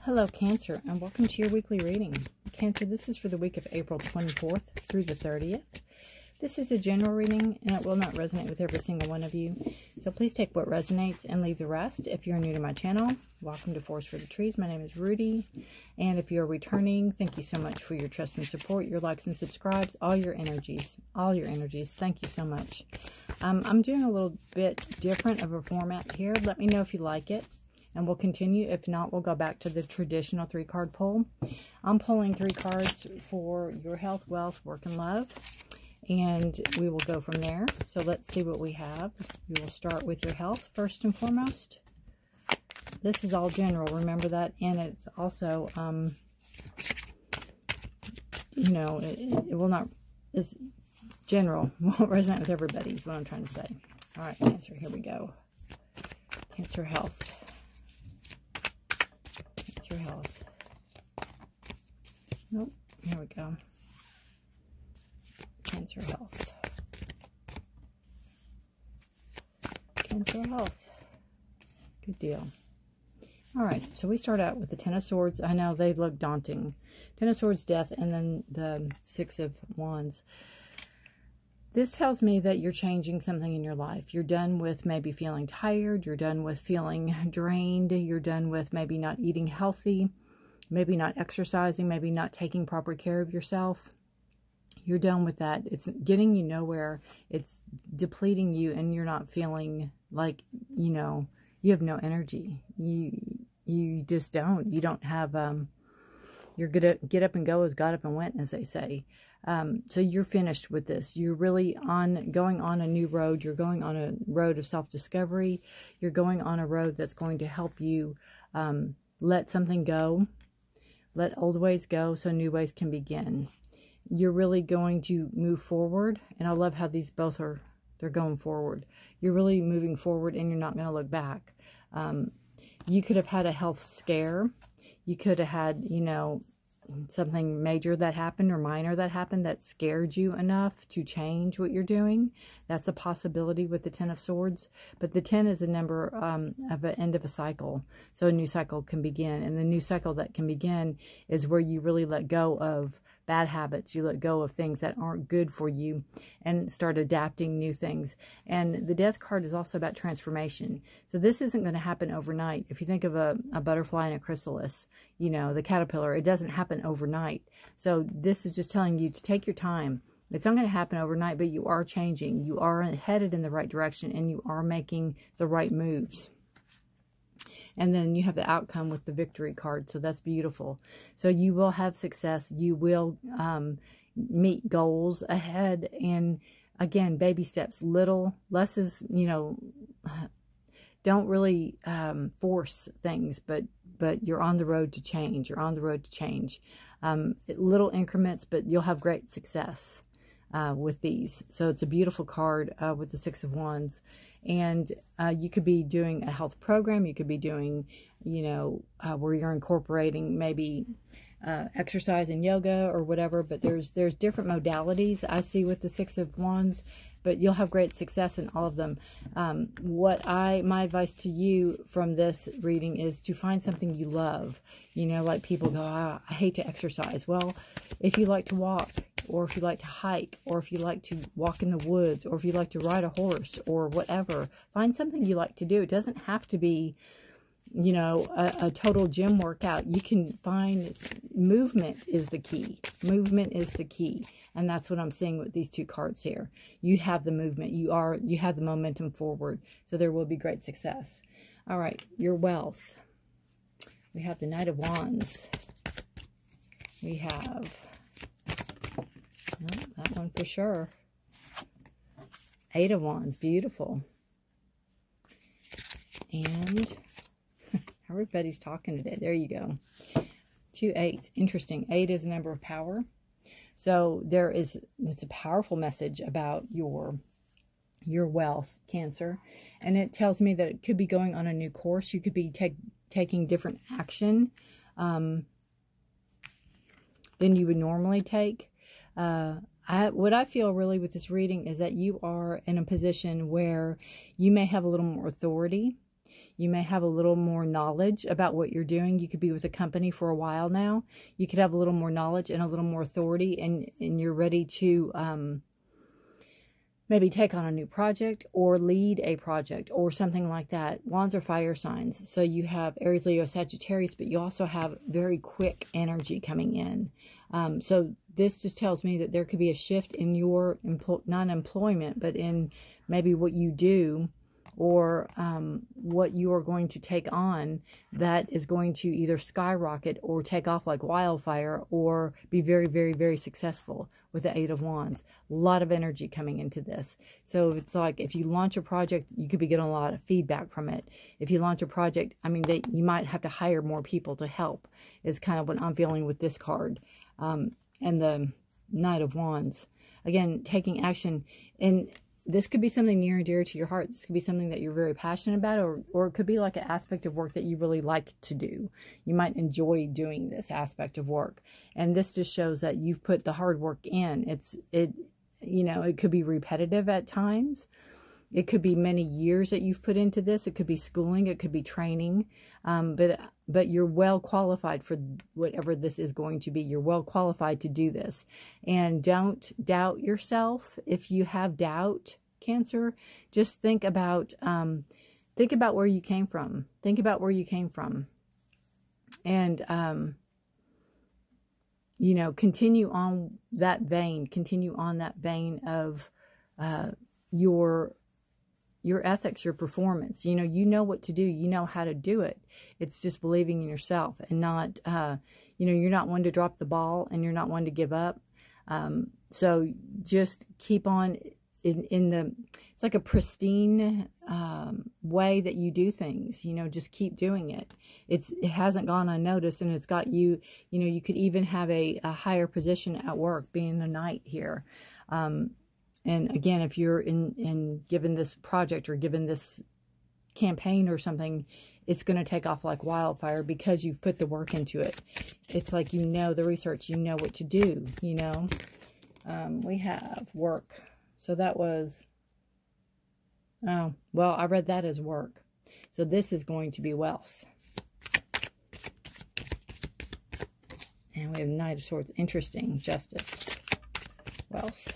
Hello Cancer, and welcome to your weekly reading. Cancer, this is for the week of April 24th through the 30th. This is a general reading, and it will not resonate with every single one of you. So please take what resonates and leave the rest. If you're new to my channel, welcome to Forest for the Trees. My name is Rudi, and if you're returning, thank you so much for your trust and support, your likes and subscribes, all your energies. Thank you so much. I'm doing a little bit different of a format here. Let me know if you like it. And we'll continue. If not, we'll go back to the traditional 3-card pull. I'm pulling 3 cards for your health, wealth, work, and love. And we will go from there. So let's see what we have. We will start with your health first and foremost. This is all general. Remember that. And it's also, you know, it will not, it's general. Won't resonate with everybody is what I'm trying to say. All right, Cancer, here we go. Cancer health. Your health. Nope, here we go. Cancer health. Cancer health. Good deal. All right, so we start out with the Ten of Swords. I know they look daunting. Ten of Swords, death, and then the 6 of Wands. This tells me that you're changing something in your life. You're done with maybe feeling tired. You're done with feeling drained. You're done with maybe not eating healthy, maybe not exercising, maybe not taking proper care of yourself. You're done with that. It's getting you nowhere. It's depleting you, and you're not feeling like, you know, you have no energy. You just don't. You don't have, you're gonna get up and go as God up and went, as they say. So you're finished with this. You're really going on a new road. You're going on a road of self-discovery. You're going on a road that's going to help you let something go, let old ways go so new ways can begin. You're really going to move forward. And I love how these both are, they're going forward. You're really moving forward, and you're not going to look back. You could have had a health scare. You could have had, you know, something major that happened or minor that happened that scared you enough to change what you're doing. That's a possibility with the 10 of Swords. But the 10 is a number of an end of a cycle. So a new cycle can begin. And the new cycle that can begin is where you really let go of bad habits. You let go of things that aren't good for you and start adapting new things. And the Death card is also about transformation. So this isn't going to happen overnight. If you think of a butterfly and a chrysalis, you know, the caterpillar, it doesn't happen overnight. So this is just telling you to take your time. It's not going to happen overnight, but you are changing. You are headed in the right direction, and you are making the right moves. And then you have the outcome with the victory card. So that's beautiful. So you will have success. You will meet goals ahead. And again, baby steps, less is, you know, don't really force things, but you're on the road to change. You're on the road to change. Little increments, but you'll have great success with these. So it's a beautiful card with the 6 of Wands. And you could be doing a health program. You could be doing, you know, where you're incorporating maybe exercise and yoga or whatever. But there's different modalities I see with the 6 of Wands. But you'll have great success in all of them. My advice to you from this reading is to find something you love. You know, like people go, oh, I hate to exercise. Well, if you like to walk, or if you like to hike, or if you like to walk in the woods, or if you like to ride a horse, or whatever, find something you like to do. It doesn't have to be, you know, a total gym workout. You can find movement is the key. Movement is the key. And that's what I'm seeing with these 2 cards here. You have the movement. You have the momentum forward. So there will be great success. All right, your wealth. We have the Knight of Wands. We have, no, that one for sure. 8 of Wands, beautiful. And everybody's talking today. There you go. 2 8s. Interesting. 8 is a number of power. So it's a powerful message about your wealth, Cancer. And it tells me that it could be going on a new course. You could be taking different action than you would normally take. What I feel really with this reading is that you are in a position where you may have a little more authority. You may have a little more knowledge about what you're doing. You could be with a company for a while now. You could have a little more knowledge and a little more authority, and you're ready to maybe take on a new project or lead a project or something like that. Wands are fire signs. So you have Aries, Leo, Sagittarius, but you also have very quick energy coming in. So this just tells me that there could be a shift in your, not employment, but in maybe what you do, or what you are going to take on, that is going to either skyrocket or take off like wildfire, or be very, very, very successful with the Eight of Wands. A lot of energy coming into this. So it's like if you launch a project, you could be getting a lot of feedback from it. If you launch a project, I mean, you might have to hire more people to help, is kind of what I'm feeling with this card. And the Knight of Wands. Again, taking action. And this could be something near and dear to your heart. This could be something that you're very passionate about, or it could be like an aspect of work that you really like to do. You might enjoy doing this aspect of work. And this just shows that you've put the hard work in. You know, it could be repetitive at times. It could be many years that you've put into this. It could be schooling. It could be training. But you're well qualified for whatever this is going to be. You're well qualified to do this. And don't doubt yourself. If you have doubt, Cancer, just think about where you came from. Think about where you came from. And, you know, continue on that vein. Continue on that vein of your ethics, your performance. You know what to do. You know how to do it. It's just believing in yourself, and not, you know, you're not one to drop the ball, and you're not one to give up. So just keep on it's like a pristine way that you do things. You know, just keep doing it. It hasn't gone unnoticed, and it's got you, you know, you could even have a higher position at work, being a knight here. And again, if you're given this project or given this campaign or something, it's going to take off like wildfire because you've put the work into it. It's like, you know, the research, you know what to do, you know. We have work. So that was, oh, well, I read that as work. So this is going to be wealth. And we have Knight of Swords. Interesting. Justice. Wealth.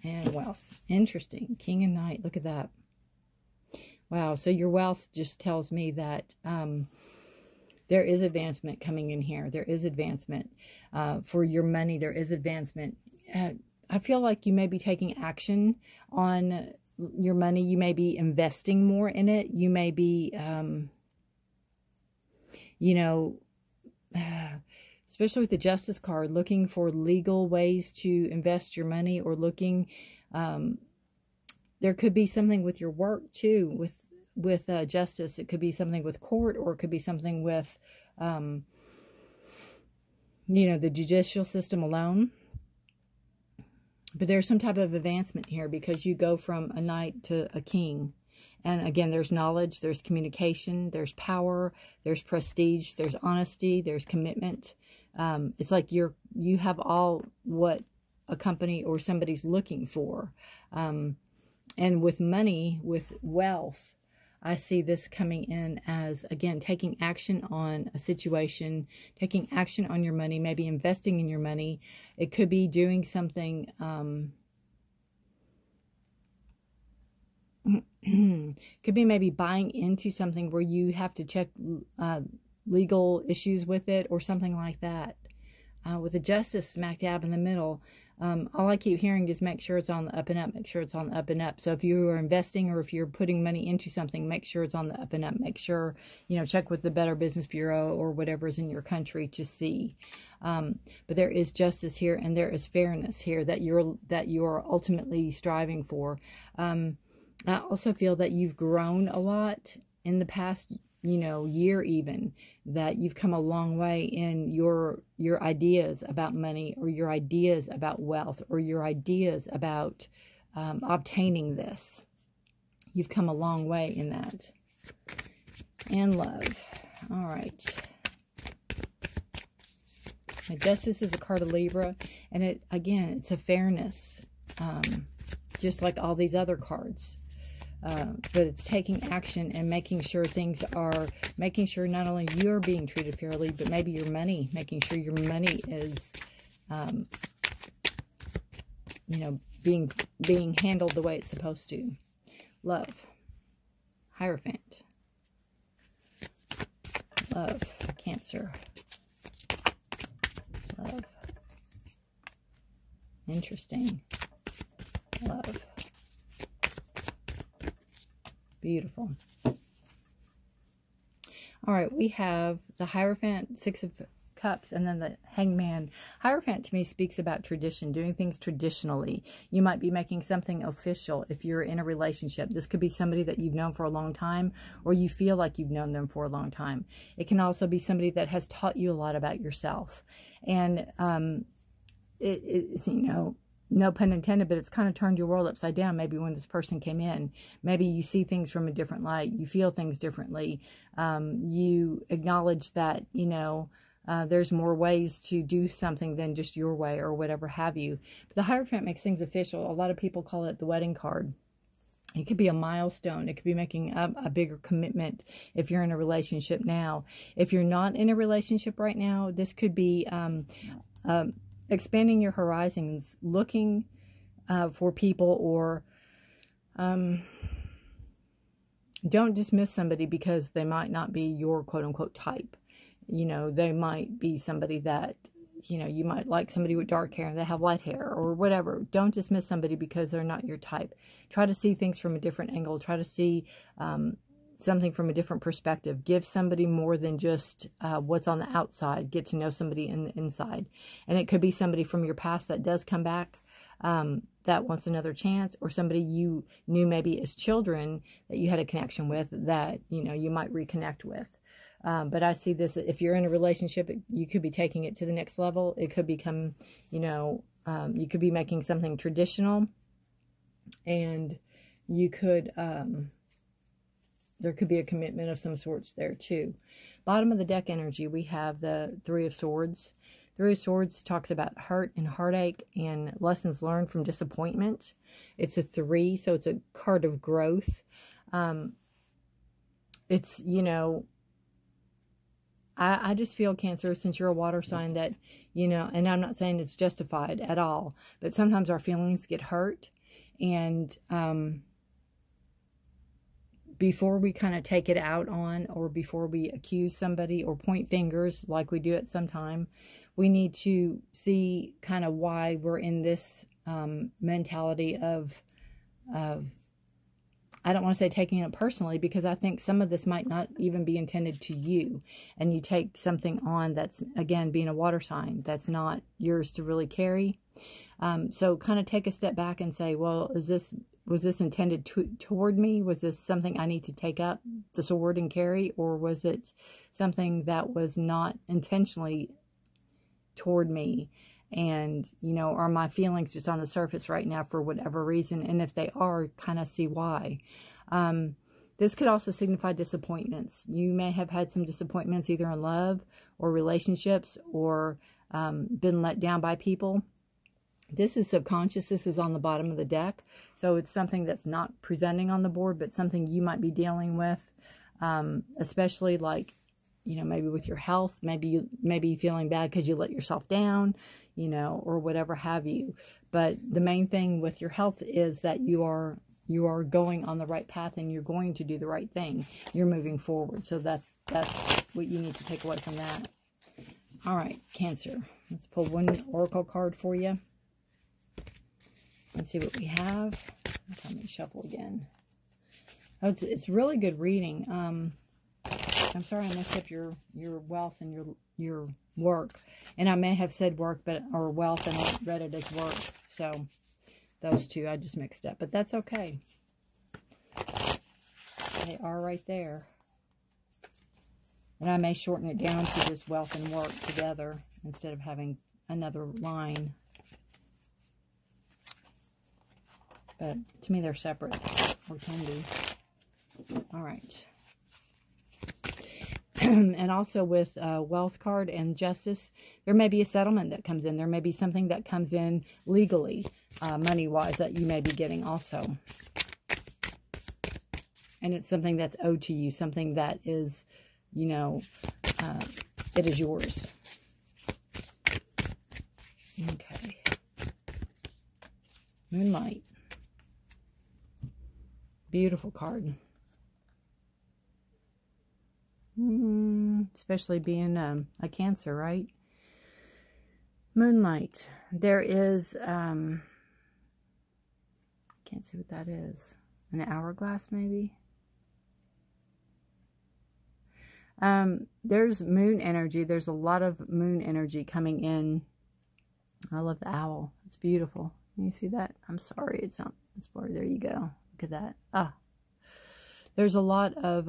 And wealth. Interesting. King and Knight. Look at that. Wow. So your wealth just tells me that there is advancement coming in here. There is advancement. For your money, there is advancement. I feel like you may be taking action on your money. You may be investing more in it. You may be, you know, especially with the Justice card, looking for legal ways to invest your money, or looking, there could be something with your work too, with Justice. It could be something with court, or it could be something with, you know, the judicial system alone. But there's some type of advancement here, because you go from a knight to a king. And again, there's knowledge, there's communication, there's power, there's prestige, there's honesty, there's commitment. It's like you have all what a company or somebody's looking for. And with money, with wealth, I see this coming in as, again, taking action on a situation, taking action on your money, maybe investing in your money. It could be doing something, could be maybe buying into something where you have to check legal issues with it, or something like that. With the Justice smack dab in the middle, all I keep hearing is make sure it's on the up and up, make sure it's on the up and up. So if you are investing, or if you're putting money into something, make sure it's on the up and up. Make sure, you know, check with the Better Business Bureau or whatever's in your country to see. But there is justice here, and there is fairness here that you're ultimately striving for. I also feel that you've grown a lot in the past, you know, year even, that you've come a long way in your ideas about money, or your ideas about wealth, or your ideas about obtaining this. You've come a long way in that. And love. All right. Justice is a card of Libra, and again, it's a fairness. just like all these other cards. But it's taking action and making sure things are, making sure not only you're being treated fairly, but maybe your money, making sure your money is, you know, being handled the way it's supposed to. Love. Hierophant. Love. Cancer. Love. Interesting. Love. Beautiful. All right, we have the Hierophant, Six of Cups, and then the Hangman. Hierophant to me speaks about tradition, doing things traditionally. You might be making something official if you're in a relationship. This could be somebody that you've known for a long time, or you feel like you've known them for a long time. It can also be somebody that has taught you a lot about yourself. And, you know, no pun intended, but it's kind of turned your world upside down. Maybe when this person came in, maybe you see things from a different light. You feel things differently. You acknowledge that, you know, there's more ways to do something than just your way or whatever have you. But the Hierophant makes things official. A lot of people call it the wedding card. It could be a milestone. It could be making a bigger commitment if you're in a relationship now. If you're not in a relationship right now, this could be expanding your horizons, looking for people, or don't dismiss somebody because they might not be your quote-unquote type. You know, they might be somebody that, you know, you might like somebody with dark hair and they have light hair or whatever. Don't dismiss somebody because they're not your type. Try to see things from a different angle. Try to see something from a different perspective. Give somebody more than just what's on the outside. Get to know somebody in the inside. And it could be somebody from your past that does come back, that wants another chance, or somebody you knew maybe as children that you had a connection with that, you know, you might reconnect with. But I see this, if you're in a relationship, you could be taking it to the next level. It could become, you know, you could be making something traditional, and you could, there could be a commitment of some sorts there too. Bottom of the deck energy, we have the Three of Swords. Three of Swords talks about hurt and heartache and lessons learned from disappointment. It's a 3, so it's a card of growth. It's, you know, I just feel, Cancer, since you're a water sign, that, you know, and I'm not saying it's justified at all, but sometimes our feelings get hurt. And before we kind of take it out on, or before we accuse somebody or point fingers like we do at some time, we need to see kind of why we're in this mentality of I don't want to say taking it personally, because I think some of this might not even be intended to you. And you take something on that's, again, being a water sign, that's not yours to really carry. So kind of take a step back and say, well, was this intended toward me? Was this something I need to take up the sword and carry? Or was it something that was not intentionally toward me? And, you know, are my feelings just on the surface right now for whatever reason? And if they are, kind of see why. This could also signify disappointments. You may have had some disappointments either in love or relationships, or been let down by people. This is subconscious. This is on the bottom of the deck. So it's something that's not presenting on the board, but something you might be dealing with, especially like, you know, maybe with your health, maybe feeling bad because you let yourself down, you know, or whatever have you. But the main thing with your health is that you are going on the right path, and you're going to do the right thing. You're moving forward. So that's what you need to take away from that. All right, Cancer. Let's pull one oracle card for you. Let's see what we have. Let me shuffle again. Oh, it's really good reading. I'm sorry I messed up your wealth and your work. And I may have said work, or wealth, and I read it as work. So those two I just mixed up. But that's okay. They are right there. And I may shorten it down to just wealth and work together instead of having another line. But to me they're separate, or can be. All right. And also with wealth card and justice, there may be a settlement that comes in. There may be something that comes in legally. money-wise that you may be getting also. And it's something that's owed to you, something that is, you know, it is yours. Okay. Moonlight. Beautiful card. Especially being a Cancer, right? Moonlight. There is, can't see what that is. An hourglass, maybe? There's moon energy. There's a lot of moon energy coming in. I love the owl. It's beautiful. Can you see that? I'm sorry, it's not, it's blurry. There you go. Look at that. Ah. There's a lot of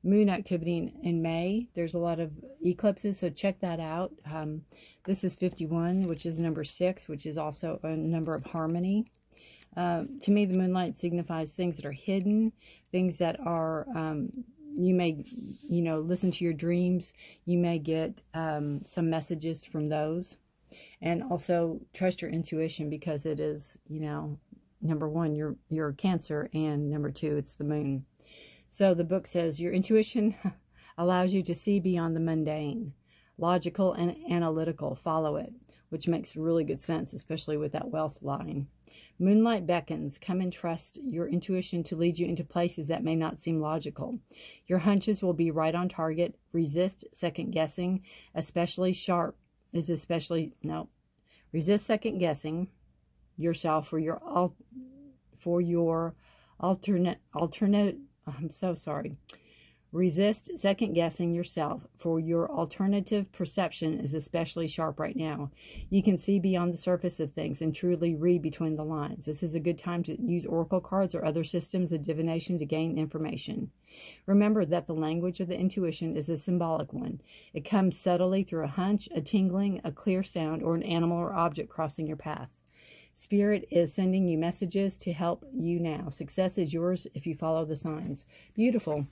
moon activity in May. There's a lot of eclipses, so check that out. This is 51, which is number 6, which is also a number of harmony. To me, the moonlight signifies things that are hidden, things that are, you may, you know, listen to your dreams. You may get some messages from those. And also trust your intuition, because it is, you know, number 1, you're Cancer, and number 2, it's the moon. So the book says your intuition allows you to see beyond the mundane, logical and analytical. Follow it, which makes really good sense, especially with that wealth line. Moonlight beckons. Come and trust your intuition to lead you into places that may not seem logical. Your hunches will be right on target. Resist second guessing, resist second guessing yourself for your alternate. I'm so sorry. Resist second guessing yourself, for your alternative perception is especially sharp right now. You can see beyond the surface of things and truly read between the lines. This is a good time to use oracle cards or other systems of divination to gain information. Remember that the language of the intuition is a symbolic one. It comes subtly through a hunch, a tingling, a clear sound, or an animal or object crossing your path. Spirit is sending you messages to help you now. Success is yours if you follow the signs. Beautiful.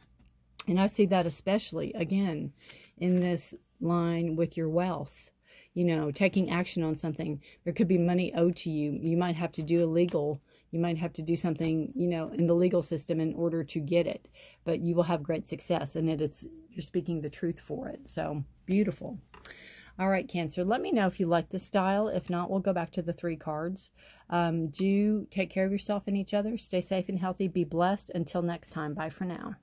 And I see that especially, again, in this line with your wealth. You know, taking action on something. There could be money owed to you. You might have to do a legal. You might have to do something, you know, in the legal system in order to get it. But you will have great success. And you're speaking the truth for it. So, beautiful. All right, Cancer, let me know if you like this style. If not, we'll go back to the 3 cards. Do take care of yourself and each other. Stay safe and healthy. Be blessed. Until next time. Bye for now.